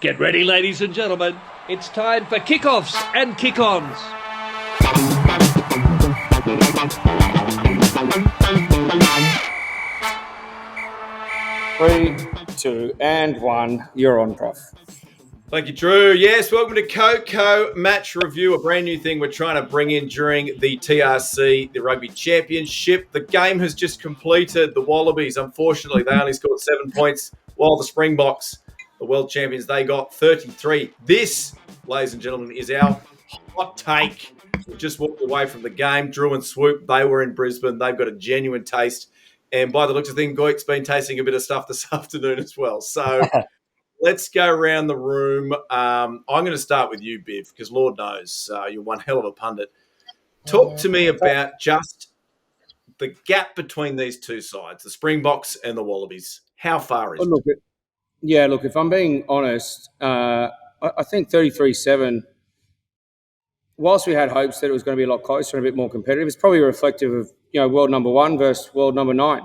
Get ready, ladies and gentlemen. It's time for kickoffs and kick-ons. 3, 2, and 1. You're on, Prof. Thank you, Drew. Yes, welcome to Coco Match Review, a brand new thing we're trying to bring in during the TRC, the Rugby Championship. The game has just completed. The Wallabies, unfortunately, they only scored 7 points, while the Springboks, the world champions, they got 33. This, ladies and gentlemen, is our hot take. We just walked away from the game. Drew and Swoop, they were in Brisbane. They've got a genuine taste. And by the looks of things, Goik's been tasting a bit of stuff this afternoon as well. So let's go around the room. I'm going to start with you, Biv, because Lord knows you're one hell of a pundit. Talk to me about just the gap between these two sides, the Springboks and the Wallabies. How far is it? Look, if I'm being honest, I think 33-7, whilst we had hopes that it was going to be a lot closer and a bit more competitive, it's probably reflective of, world number 1 versus world number 9.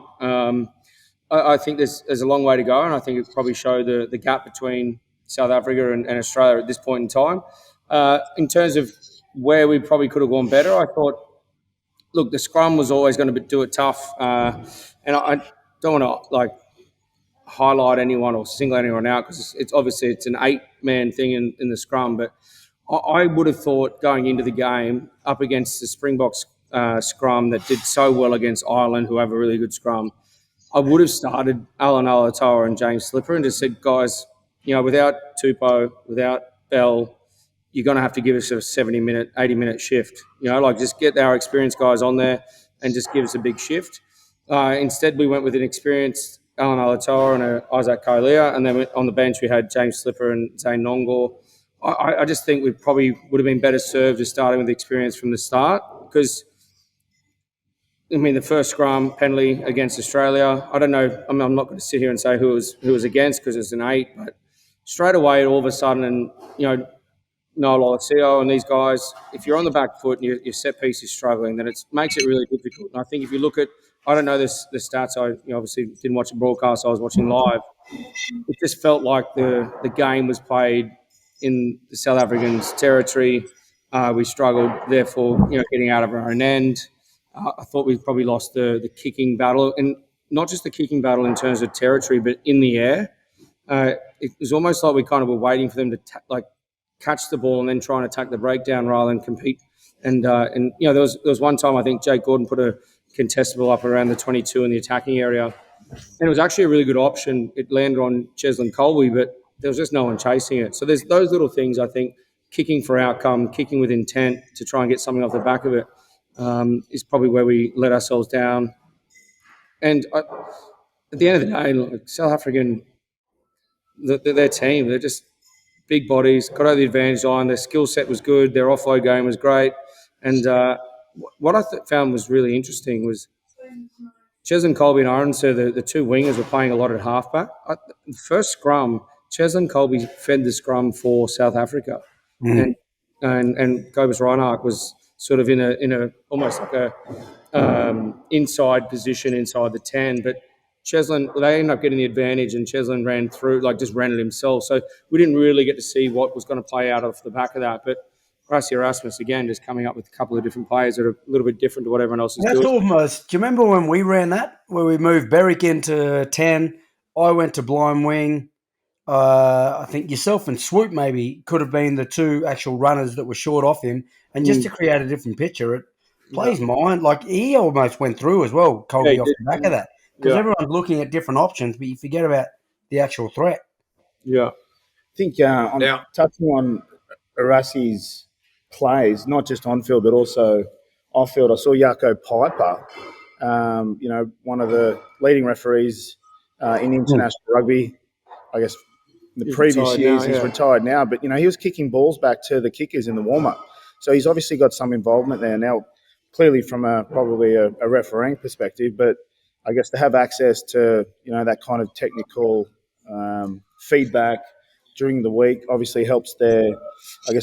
I think there's a long way to go, and I think it probably showed the gap between South Africa and Australia at this point in time. In terms of where we probably could have gone better, I thought, look, the scrum was always going to do it tough, and I don't want to highlight anyone or single anyone out because it's obviously it's an 8-man thing in the scrum, but I would have thought going into the game up against the Springboks scrum that did so well against Ireland, who have a really good scrum, I would have started Alan Alatoa and James Slipper and just said, guys, without Tupou, without Bell, you're going to have to give us a 70-minute, 80-minute shift. Just get our experienced guys on there and just give us a big shift. Instead, we went with an experienced Alan Alatoa and Isaac Kailea, and then on the bench we had James Slipper and Zane Nongor. I just think we probably would have been better served just starting with experience from the start because, the first scrum, penalty against Australia, I don't know, I'm not going to sit here and say who was against because it's an 8, but straight away all of a sudden, and, Noel Olesio and these guys, if you're on the back foot and your set piece is struggling, then it makes it really difficult. And I think if you look at, I don't know the stats, I obviously didn't watch the broadcast, I was watching live. It just felt like the game was played in the South Africans' territory. We struggled, therefore, getting out of our own end. I thought we probably lost the kicking battle, and not just the kicking battle in terms of territory, but in the air. It was almost like we kind of were waiting for them to catch the ball and then try and attack the breakdown rather than compete. And there was one time I think Jake Gordon put a contestable up around the 22 in the attacking area, and it was actually a really good option. It landed on Cheslin Colby, but there was just no one chasing it. So there's those little things, I think, kicking for outcome, kicking with intent to try and get something off the back of it, is probably where we let ourselves down. And at the end of the day, South African, their team, they're just big bodies, got over the advantage line. Their skill set was good. Their offload game was great. And what I found was really interesting was Cheslin Colby and Arendse, the two wingers, were playing a lot at halfback. The first scrum, Cheslin Colby fed the scrum for South Africa, and Cobus Reinhardt was sort of in a almost like a inside position inside the 10, but Cheslin, they ended up getting the advantage, and Cheslin ran through, just ran it himself. So we didn't really get to see what was going to play out off the back of that. But Rassie Erasmus, again, just coming up with a couple of different players that are a little bit different to what everyone else is doing. That's almost, do you remember when we ran that, where we moved Berwick into 10, I went to blind wing, I think yourself and Swoop maybe could have been the two actual runners that were short off him, and just to create a different picture, it plays mind. He almost went through as well, Colby, off the back of that. Because everyone's looking at different options, but you forget about the actual threat. Yeah. I think touching on Arassi's plays, not just on field, but also off field, I saw Jaco Piper, one of the leading referees in international rugby, I guess, in the previous years. He's retired now, but, he was kicking balls back to the kickers in the warm-up. So he's obviously got some involvement there now, clearly from probably a refereeing perspective, but I guess to have access to, that kind of technical feedback during the week obviously helps the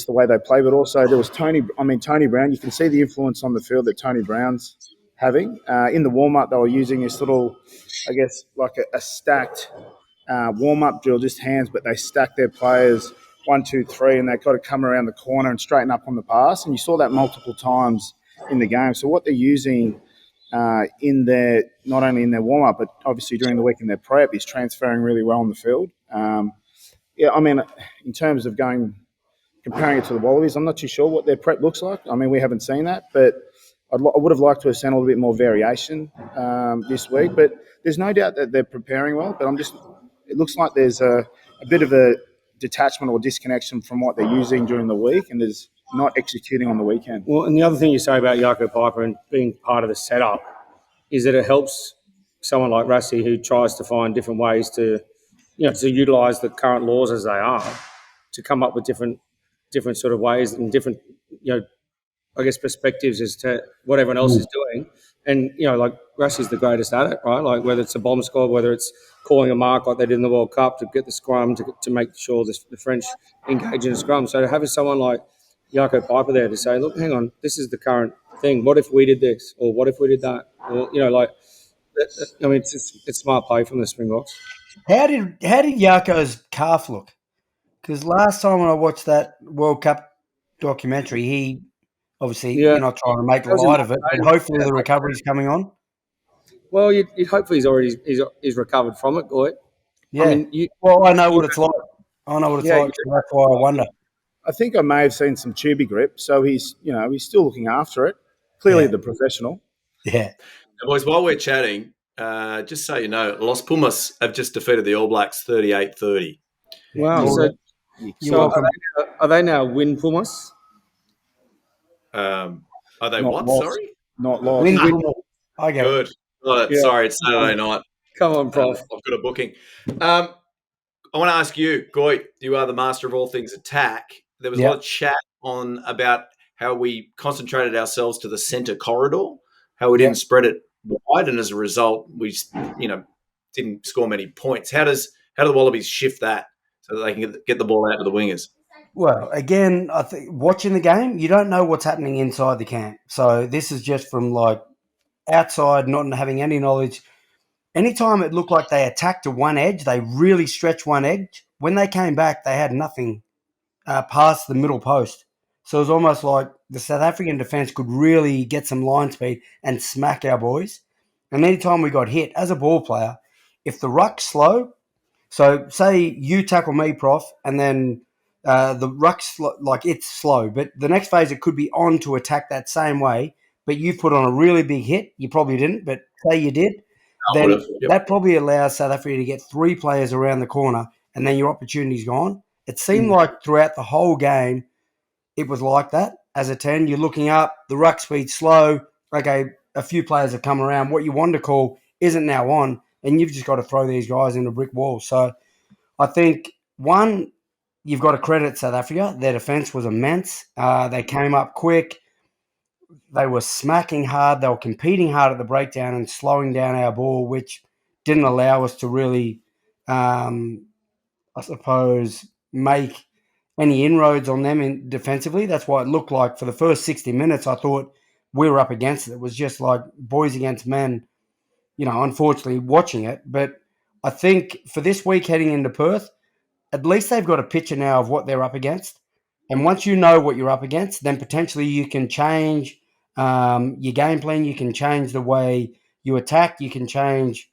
way they play. But also there was Tony Brown. You can see the influence on the field that Tony Brown's having. In the warm-up, they were using this little, I guess, like a stacked warm-up drill, just hands, but they stack their players 1, 2, 3, and they've got to come around the corner and straighten up on the pass. And you saw that multiple times in the game. So what they're using in their, not only in their warm-up, but obviously during the week in their prep, is transferring really well on the field. In terms of comparing it to the Wallabies, I'm not too sure what their prep looks like. I mean, we haven't seen that, but I would have liked to have seen a little bit more variation this week. But there's no doubt that they're preparing well. But it looks like there's a bit of a detachment or disconnection from what they're using during the week, and there's not executing on the weekend. Well, and the other thing you say about Jaco Piper and being part of the setup is that it helps someone like Rassie, who tries to find different ways to utilise the current laws as they are, to come up with different sort of ways and different, perspectives as to what everyone else is doing. And, like Rassie's the greatest at it, right? Like whether it's a bomb squad, whether it's calling a mark like they did in the World Cup to get the scrum, to make sure the French engage in a scrum. So having someone like Jaco Piper there to say, look, hang on, this is the current thing. What if we did this? Or what if we did that? Or, it's smart play from the Springboks. How did Jaco's calf look? Because last time when I watched that World Cup documentary, he obviously, you're not trying to make light of it, but hopefully the recovery's coming on. Well, hopefully he's recovered from it, Goy. Yeah. I know what it's like. I know what it's like. So that's why I wonder. I think I may have seen some tubey grip, so he's still looking after it. Clearly, the professional. Yeah. Now, boys, while we're chatting, just so you know, Los Pumas have just defeated the All Blacks 38-30. Wow. So are they now win Pumas? Are they Not what? lost. Sorry? Not lost. Win Pumas. I get Good. Sorry, it's Saturday night. Come on, Prof. I've got a booking. I want to ask you, Goy, you are the master of all things attack. There was a lot of chat about how we concentrated ourselves to the centre corridor, how we didn't spread it wide, and as a result, we didn't score many points. How do the Wallabies shift that so that they can get the ball out to the wingers? Well, again, I think watching the game, you don't know what's happening inside the camp. So this is just from outside, not having any knowledge. Anytime it looked like they attacked to one edge, they really stretched one edge. When they came back, they had nothing past the middle post. So it was almost like the South African defence could really get some line speed and smack our boys. And anytime we got hit, as a ball player, if the ruck's slow, so say you tackle me, Prof, and then the ruck's it's slow, but the next phase it could be on to attack that same way, but you put on a really big hit. You probably didn't, but say you did. Then that probably allows South Africa to get 3 players around the corner, and then your opportunity's gone. It seemed like throughout the whole game, it was like that. As a 10, you're looking up, the ruck speed's slow. Okay, a few players have come around. What you wanted to call isn't now on, and you've just got to throw these guys into a brick wall. So I think, one, you've got to credit South Africa. Their defence was immense. They came up quick. They were smacking hard. They were competing hard at the breakdown and slowing down our ball, which didn't allow us to really, make any inroads on them defensively. That's why it looked like for the first 60 minutes, I thought we were up against it. It was just like boys against men, unfortunately watching it. But I think for this week heading into Perth, at least they've got a picture now of what they're up against. And once you know what you're up against, then potentially you can change your game plan. You can change the way you attack. You can change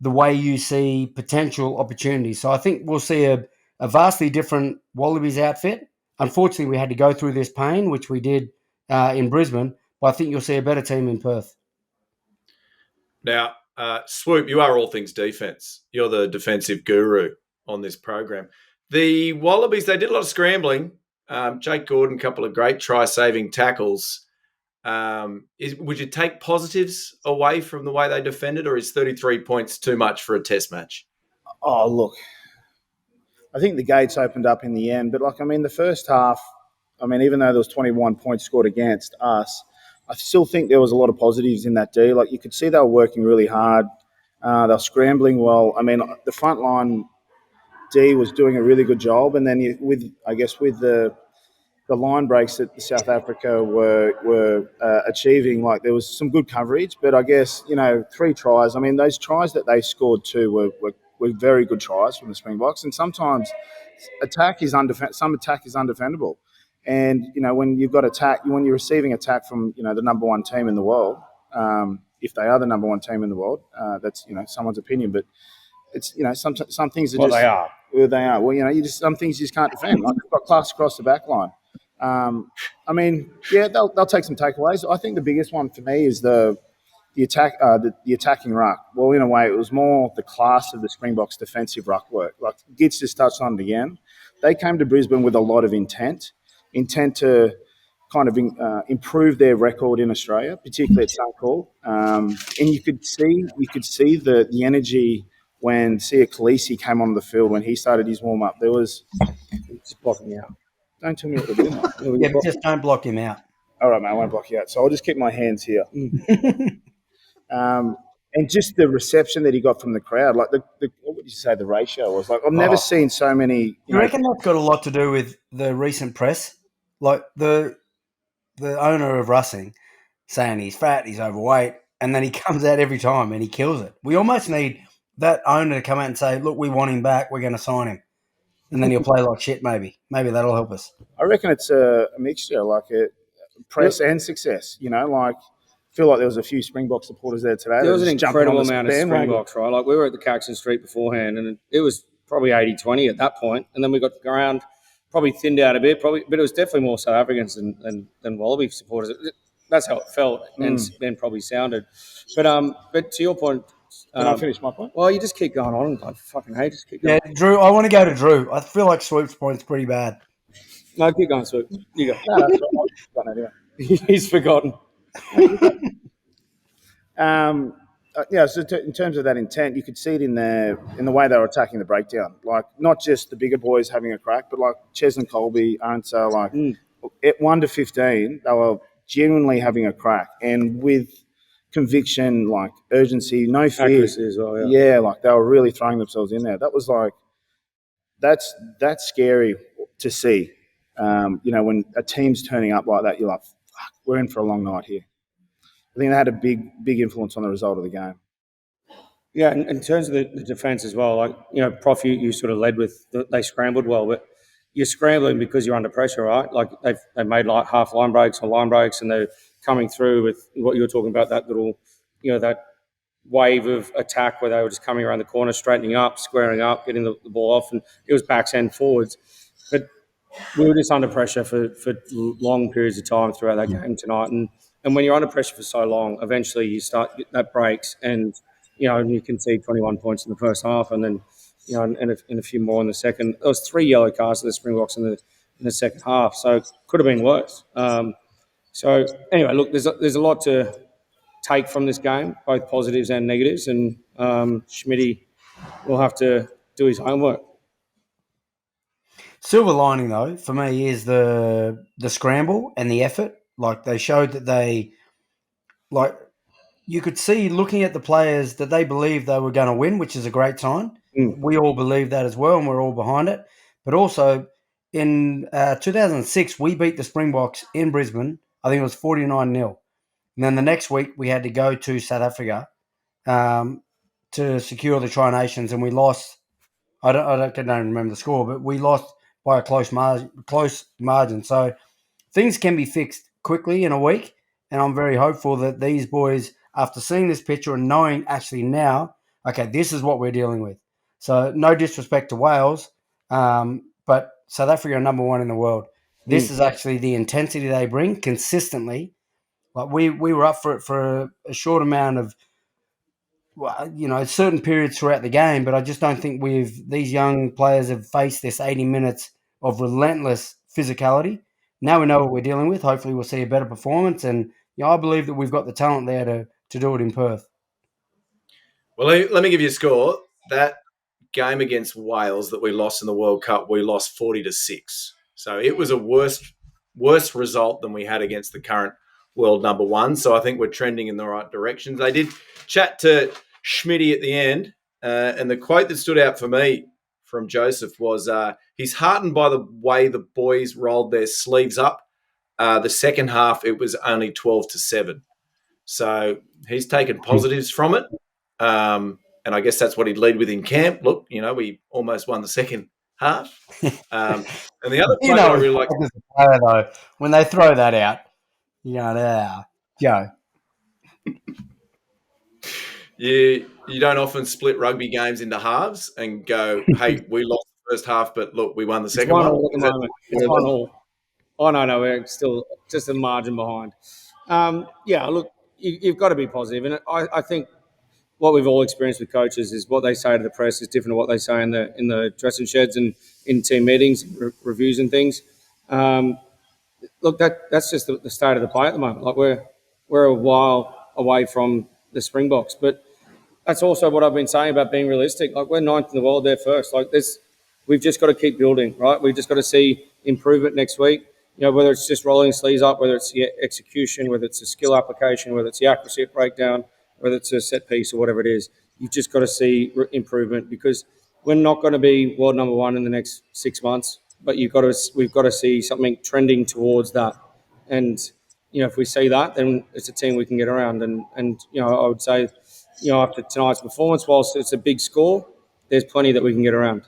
the way you see potential opportunities. So I think we'll see a vastly different Wallabies outfit. Unfortunately, we had to go through this pain, which we did in Brisbane, but I think you'll see a better team in Perth. Now, Swoop, you are all things defence. You're the defensive guru on this program. The Wallabies, they did a lot of scrambling. Jake Gordon, a couple of great try-saving tackles. Would you take positives away from the way they defended, or is 33 points too much for a test match? Oh, look, I think the gates opened up in the end. But, the first half, even though there was 21 points scored against us, I still think there was a lot of positives in that D. You could see they were working really hard. They were scrambling well. The front line D was doing a really good job. And then with the line breaks that South Africa were achieving, there was some good coverage. But I guess, 3 tries. Those tries that they scored too were were very good tries from the Springboks, and sometimes some attack is undefendable. And when you've got when you're receiving attack from the number one team in the world, if they are the number one team in the world, that's someone's opinion, but it's some things are They are. Well, they are. Well, some things you just can't defend. Like they've got class across the back line. I mean, yeah, they'll take some takeaways. I think the biggest one for me is the attack, the attacking ruck. Well, in a way, it was more the class of the Springboks' defensive ruck work. Like Gitz just touched on it again. They came to Brisbane with a lot of intent to kind of improve their record in Australia, particularly at Suncorp. And you could see the energy when Sia Khaleesi came on the field when he started his warm up. There was Just blocking me out. don't tell me what to do. Mate. Yeah, but just don't block him out. All right, mate, I won't block you out. So I'll just keep my hands here. And just the reception that he got from the crowd, like what would you say the ratio was? Like I've never seen so many. You reckon that's got a lot to do with the recent press? Like the owner of Russing saying he's fat, he's overweight, and then he comes out every time and he kills it. We almost need that owner to come out and say, look, we want him back, we're going to sign him. And then he'll play like shit maybe. Maybe that'll help us. I reckon it's a mixture, like a press and success. Like I feel like there was a few Springbok supporters there today. There was an incredible amount of Springboks, right? Like we were at the Caxton Street beforehand, and it was probably 80-20 at that point. And then we got the ground probably thinned out a bit, but it was definitely more South Africans than Wallaby supporters. That's how it felt and probably sounded. But to your point, can I finish my point? Well, you just keep going on. I fucking hate just keep going. Yeah, Drew, I want to go to Drew. I feel like Swoop's point's pretty bad. No, keep going, Swoop. You go. No, that's right. Anyway. He's forgotten. So in terms of that intent, you could see it in the way they were attacking the breakdown. Like not just the bigger boys having a crack, but like Ches and Colby, Answer, like at 1 to 15, they were genuinely having a crack and with conviction, like urgency, no fear. Accuracy as well, yeah. Yeah, like they were really throwing themselves in there. That was like that's scary to see. When a team's turning up like that, you're like, fuck, we're in for a long night here. I think they had a big influence on the result of the game. Yeah, in terms of the defence as well, like, Prof, you sort of led with they scrambled well, but you're scrambling because you're under pressure, right? Like they made like half line breaks or line breaks, and they're coming through with what you were talking about, that little, that wave of attack where they were just coming around the corner, straightening up, squaring up, getting the ball off, and it was backs and forwards. But we were just under pressure for long periods of time throughout that game tonight, and when you're under pressure for so long, eventually you start that breaks, and you can see 21 points in the first half, and then and a few more in the second. There was 3 yellow cards for the Springboks in the second half, so it could have been worse. So anyway, look, there's a lot to take from this game, both positives and negatives, and Schmitty will have to do his homework. Silver lining, though, for me is the scramble and the effort. Like they showed that they, like you could see looking at the players that they believed they were going to win, which is a great sign. We all believe that as well, and we're all behind it. But also in 2006, we beat the Springboks in Brisbane. I think it was 49-0. And then the next week we had to go to South Africa to secure the Tri-Nations, and we lost. I don't remember the score, but we lost by a close margin. So things can be fixed quickly in a week, and I'm very hopeful that these boys, after seeing this picture and knowing actually now, okay, this is what we're dealing with. So no disrespect to Wales, but South Africa are number 1 in the world. This is actually the intensity they bring consistently. Like we were up for it for a short amount of, certain periods throughout the game, but I just don't think these young players have faced this 80 minutes of relentless physicality. Now we know what we're dealing with. Hopefully we'll see a better performance, and I believe that we've got the talent there to do it in Perth. Well, let me give you a score. That game against Wales that we lost in the World Cup, we lost 40-6. So it was a worse result than we had against the current world number 1. So I think we're trending in the right direction. They did chat to Schmitty at the end, and the quote that stood out for me from Joseph was, he's heartened by the way the boys rolled their sleeves up. The second half, it was only 12-7. So he's taken positives from it. And and I guess that's what he'd lead with in camp. Look, we almost won the second half. And the other play that I really like, though, when they throw that out, go. you don't often split rugby games into halves and go, hey, we lost the first half, but look, we won the second one. At the moment. It's 1-1. Oh, no, we're still just a margin behind. Look, you've got to be positive. And I think what we've all experienced with coaches is what they say to the press is different to what they say in the dressing sheds and in team meetings, reviews and things. Look, that's just the state of the play at the moment. Like we're a while away from the Springboks, but that's also what I've been saying about being realistic. Like we're ninth in the world, they're first. Like we've just got to keep building, right? We've just got to see improvement next week. Whether it's just rolling sleeves up, whether it's the execution, whether it's a skill application, whether it's the accuracy at breakdown, whether it's a set piece or whatever it is, you've just got to see improvement because we're not going to be world number one in the next 6 months, but we've got to see something trending towards that. And, if we see that, then it's a team we can get around. And I would say, after tonight's performance, whilst it's a big score, there's plenty that we can get around.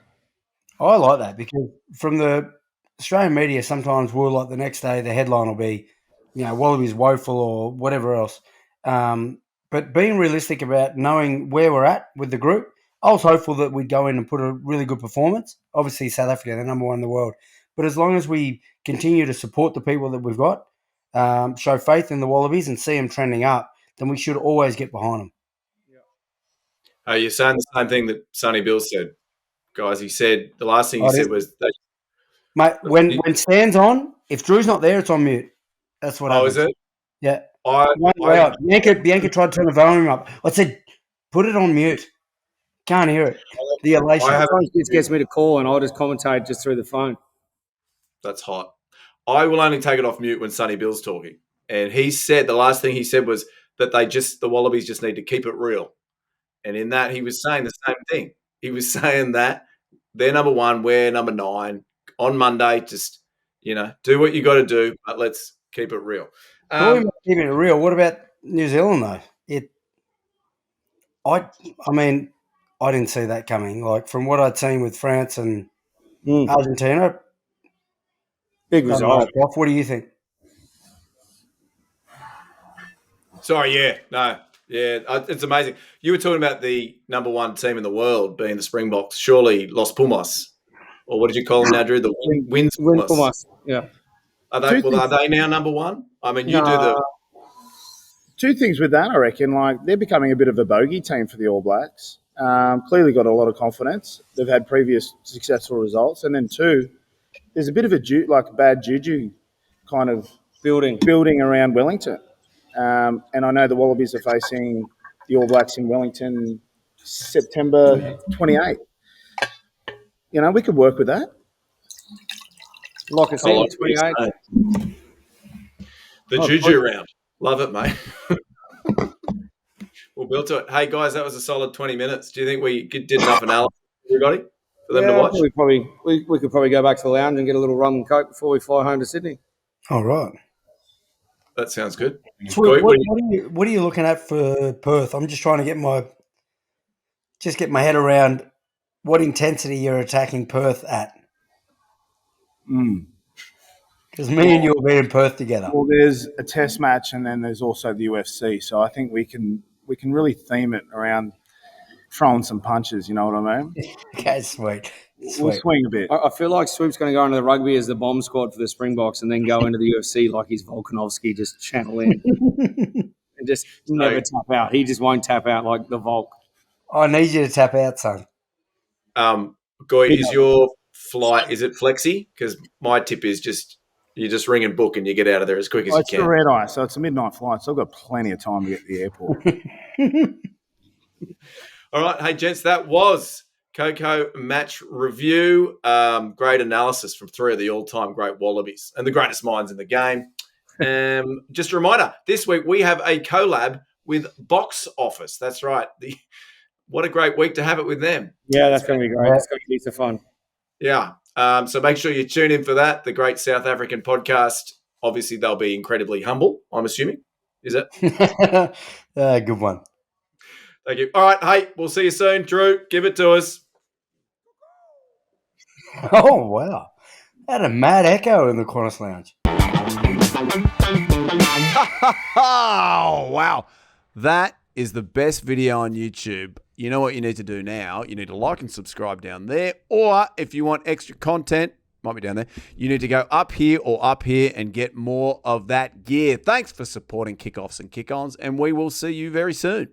I like that because from the Australian media, sometimes the next day the headline will be, Wallabies woeful or whatever else. But being realistic about knowing where we're at with the group, I was hopeful that we'd go in and put a really good performance. Obviously, South Africa, they're number one in the world. But as long as we continue to support the people that we've got, show faith in the Wallabies and see them trending up, then we should always get behind them. You're saying the same thing that Sonny Bill said, guys. He said the last thing he said was that. Mate, when Stan's on, if Drew's not there, it's on mute. That's what happens. Oh, is it? Yeah. Bianca tried to turn the volume up. I said, put it on mute. Can't hear it. The elation. It gets me to call and I'll just commentate just through the phone. That's hot. I will only take it off mute when Sonny Bill's talking. And he said, the last thing he said was that the Wallabies just need to keep it real. And in that, he was saying the same thing. He was saying that they're number one, we're number 9. On Monday, just, do what you got to do, but let's keep it real. Keeping it real. What about New Zealand, though? I didn't see that coming. Like, from what I'd seen with France and Argentina. Big result. What do you think? Sorry, it's amazing. You were talking about the number one team in the world being the Springboks. Surely Los Pumas. Or what did you call them now, Drew? The Wins Pumas. Yeah. Are they now number one? I mean, you do the... Two things with that, I reckon. Like, they're becoming a bit of a bogey team for the All Blacks. Clearly got a lot of confidence. They've had previous successful results. And then two, there's a bit of a bad juju kind of building around Wellington. And I know the Wallabies are facing the All Blacks in Wellington September 28th. We could work with that. Lock us in, 28. The juju round. Love it, mate. We'll build to it. Hey, guys, that was a solid 20 minutes. Do you think we did enough analysis for everybody? For them to watch? We could probably go back to the lounge and get a little rum and coke before we fly home to Sydney. All right. That sounds good. What are you looking at for Perth? I'm just trying to get my head around what intensity you're attacking Perth at. Because me and you will be in Perth together. Well, there's a test match and then there's also the UFC. So I think we can really theme it around throwing some punches, you know what I mean? Okay, sweet. We'll swing a bit. I feel like Swoop's going to go into the rugby as the bomb squad for the Springboks and then go into the UFC like he's Volkanovski, just channel in and just never tap out. He just won't tap out like the Volk. I need you to tap out, son. Goy, is your flight, is it flexi? Because my tip is you just ring and book and you get out of there as quick as you can. It's a red eye, so it's a midnight flight, so I've got plenty of time to get to the airport. All right. Hey, gents, that was Coco Match Review. Great analysis from 3 of the all-time great Wallabies and the greatest minds in the game. Just a reminder, this week we have a collab with Box Office. That's right. What a great week to have it with them. Yeah, that's going to be great. That's going to be some fun. Yeah. So make sure you tune in for that. The great South African podcast. Obviously, they'll be incredibly humble, I'm assuming. Is it? Good one. Thank you. All right. Hey, we'll see you soon. Drew, give it to us. Oh, wow. Had a mad echo in the Qantas Lounge. Oh, wow. That is the best video on YouTube. You know what you need to do now? You need to like and subscribe down there. Or if you want extra content, might be down there, you need to go up here or up here and get more of that gear. Thanks for supporting Kickoffs and Kick-Ons, and we will see you very soon.